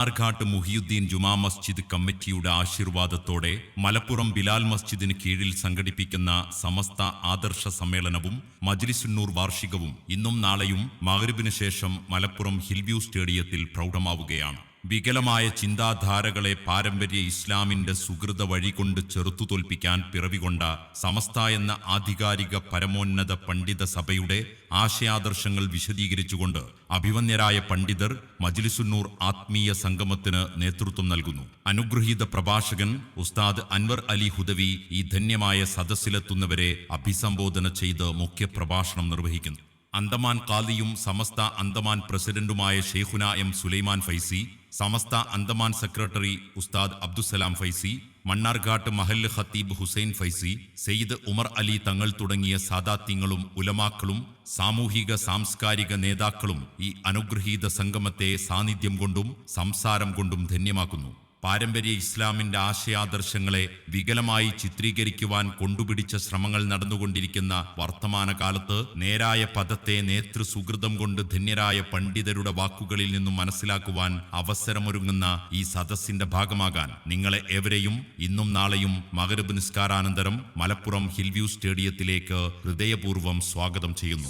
മണ്ണാർക്കാട് മുഹിയുദ്ദീൻ ജുമാ മസ്ജിദ് കമ്മിറ്റിയുടെ ആശീർവാദത്തോടെ മലപ്പുറം ബിലാൽ മസ്ജിദിന് കീഴിൽ സംഘടിപ്പിക്കുന്ന സമസ്ത ആദർശ സമ്മേളനവും മജ്ലിസുന്നൂർ വാർഷികവും ഇന്നും നാളെയും മഗ്‌രിബിന് ശേഷം മലപ്പുറം ഹിൽവ്യൂ സ്റ്റേഡിയത്തിൽ പ്രൗഢമാവുകയാണ്. വികലമായ ചിന്താധാരകളെ പാരമ്പര്യ ഇസ്ലാമിന്റെ സുഹൃത വഴികൊണ്ട് ചെറുത്തുതോൽപ്പിക്കാൻ പിറവികൊണ്ട സമസ്ത എന്ന ആധികാരിക പരമോന്നത പണ്ഡിത സഭയുടെ ആശയാദർശങ്ങൾ വിശദീകരിച്ചുകൊണ്ട് അഭിവന്യരായ പണ്ഡിതർ മജ്ലിസുന്നൂർ ആത്മീയ സംഗമത്തിന് നേതൃത്വം നൽകുന്നു. അനുഗ്രഹീത പ്രഭാഷകൻ ഉസ്താദ് അൻവർ അലി ഹുദവി ഈ ധന്യമായ സദസ്സിലെത്തുന്നവരെ അഭിസംബോധന ചെയ്ത് മുഖ്യപ്രഭാഷണം നിർവഹിക്കുന്നു. അന്തമാൻ ഖാദിയും സമസ്ത അന്തമാൻ പ്രസിഡന്റുമായ ഷെയ്ഖുന എം സുലൈമാൻ ഫൈസി, സമസ്ത അന്തമാൻ സെക്രട്ടറി ഉസ്താദ് അബ്ദുസലാം ഫൈസി, മണ്ണാർക്കാട് മഹല്ല് ഖത്തീബ് ഹുസൈൻ ഫൈസി, സെയ്ദ് ഉമർ അലി തങ്ങൾ തുടങ്ങിയ സാദാത്യങ്ങളും ഉലമാക്കളും സാമൂഹിക സാംസ്കാരിക നേതാക്കളും ഈ അനുഗ്രഹീത സംഗമത്തെ സാന്നിധ്യം കൊണ്ടും സംസാരം കൊണ്ടും ധന്യമാക്കുന്നു. പാരമ്പര്യ ഇസ്ലാമിന്റെ ആശയാദർശങ്ങളെ വികലമായി ചിത്രീകരിക്കുവാൻ കൊണ്ടുപിടിച്ച ശ്രമങ്ങൾ നടന്നുകൊണ്ടിരിക്കുന്ന വർത്തമാനകാലത്ത് നേരായ പദത്തെ നേതൃസുഹൃതം കൊണ്ട് ധന്യരായ പണ്ഡിതരുടെ വാക്കുകളിൽ നിന്നും മനസ്സിലാക്കുവാൻ അവസരമൊരുങ്ങുന്ന ഈ സദസ്സിന്റെ ഭാഗമാകാൻ നിങ്ങളെ ഏവരെയും ഇന്നും നാളെയും മഗ്‌രിബ് നിസ്കാരാനന്തരം മലപ്പുറം ഹിൽവ്യൂ സ്റ്റേഡിയത്തിലേക്ക് ഹൃദയപൂർവ്വം സ്വാഗതം ചെയ്യുന്നു.